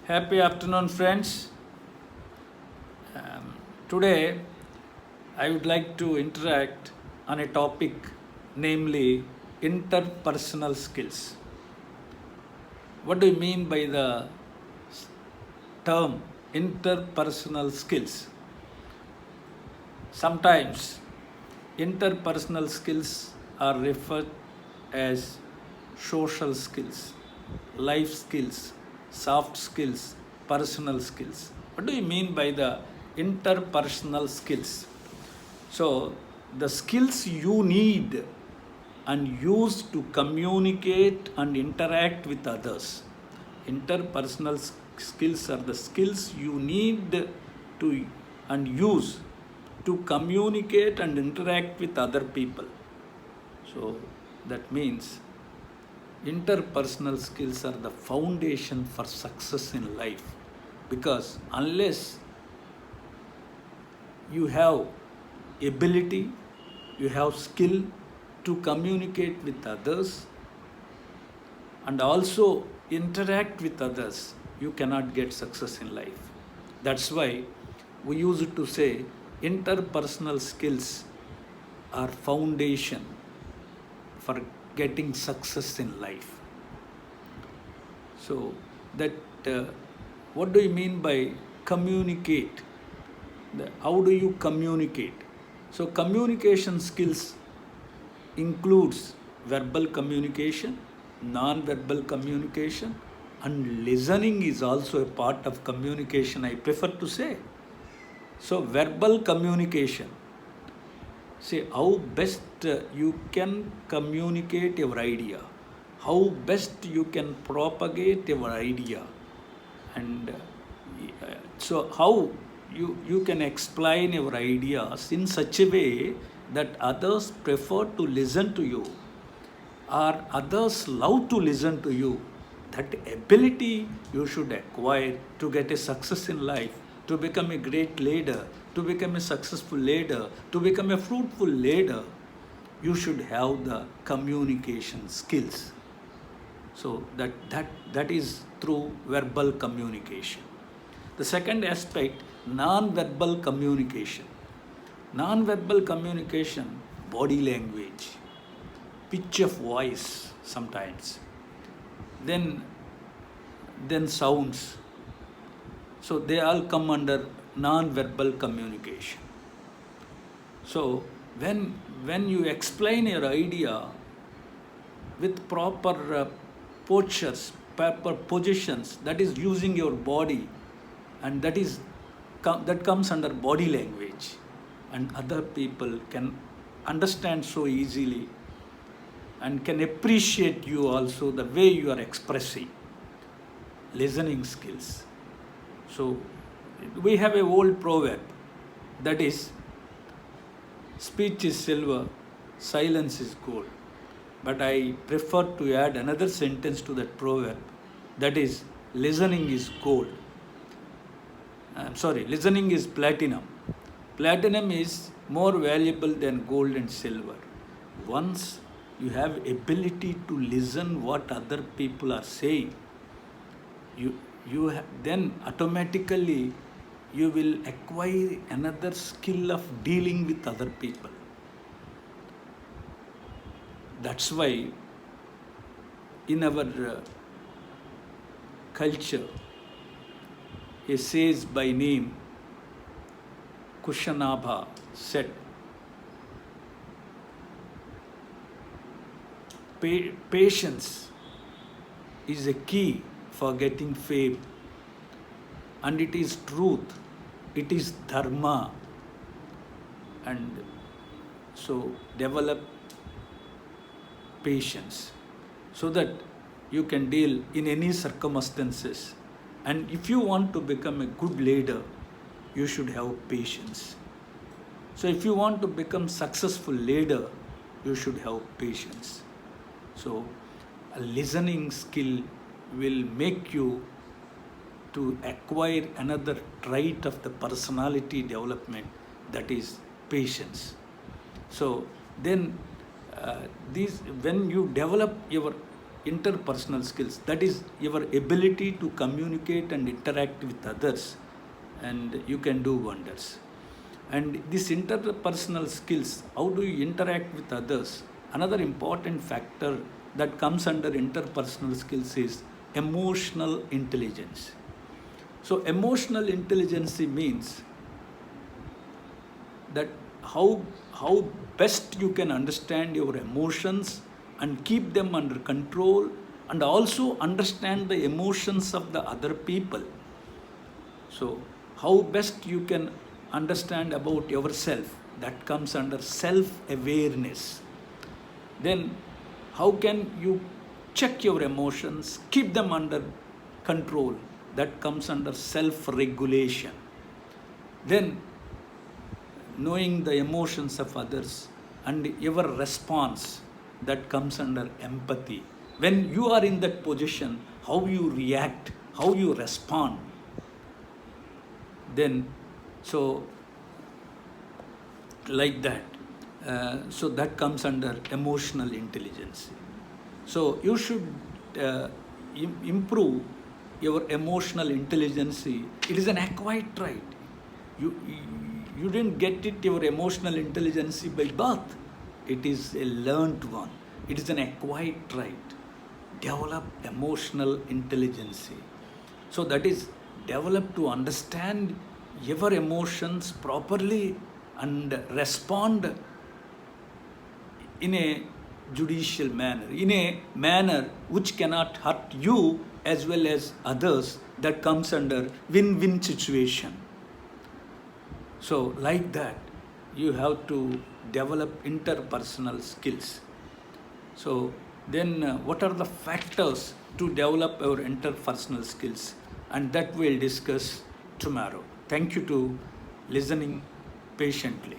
Happy afternoon, friends. Today, I would like to interact on a topic, namely interpersonal skills. What do you mean by the term interpersonal skills? Sometimes interpersonal skills are referred as social skills, life skills, soft skills, personal skills. What do you mean by the interpersonal skills? So, the skills you need and use to communicate and interact with others. Interpersonal skills are the skills you need to and use to communicate and interact with other people. So that means interpersonal skills are the foundation for success in life, because unless you have ability, you have skill to communicate with others and also interact with others, you cannot get success in life. That's why we used to say interpersonal skills are foundation for getting success in life. So that what do you mean by communicate? How do you communicate? So communication skills includes verbal communication, non-verbal communication, and listening is also a part of communication, I prefer to say. So verbal communication, say how best you can communicate your idea, how best you can propagate your idea, and so how you can explain your ideas in such a way that others prefer to listen to you or others love to listen to you. That ability you should acquire to get a success in life, to become a great leader, to become a successful leader, to become a fruitful leader. You should have the communication skills. So that is through verbal communication. The second aspect, non-verbal communication. Non-verbal communication, body language, pitch of voice sometimes, then sounds. So they all come under non-verbal communication. So when you explain your idea with proper postures, proper positions, that is using your body, and that comes under body language, and other people can understand so easily and can appreciate you also the way you are expressing. Listening skills. So we have a old proverb, that is, speech is silver, silence is gold. But I prefer to add another sentence to that proverb, that is, listening is gold. Listening is platinum. Platinum is more valuable than gold and silver. Once you have ability to listen what other people are saying, then automatically you will acquire another skill of dealing with other people. That's why in our culture, a sage by name Kushanabha said, patience is a key for getting fame, and it is truth, it is dharma. And so develop patience so that you can deal in any circumstances. And if you want to become a good leader, you should have patience. So if you want to become successful leader, you should have patience. So a listening skill will make you to acquire another trait of the personality development, that is patience. So then when you develop your interpersonal skills, that is your ability to communicate and interact with others, and you can do wonders. And this interpersonal skills, how do you interact with others? Another important factor that comes under interpersonal skills is emotional intelligence. So emotional intelligence means that how best you can understand your emotions and keep them under control, and also understand the emotions of the other people. So how best you can understand about yourself, that comes under self-awareness. Then how can you check your emotions, keep them under control, that comes under self-regulation. Then knowing the emotions of others and your response, that comes under empathy. When you are in that position, how you react, how you respond. Then, so like that. So that comes under emotional intelligence. So you should improve your emotional intelligence. It is an acquired trait. You didn't get it, your emotional intelligence, by birth. It is a learned one. It is an acquired trait. Develop emotional intelligence. So that is develop to understand your emotions properly and respond in a judicial manner, in a manner which cannot hurt you as well as others. That comes under win-win situation. So like that, you have to develop interpersonal skills. So then what are the factors to develop our interpersonal skills? And that we'll discuss tomorrow. Thank you to listening patiently.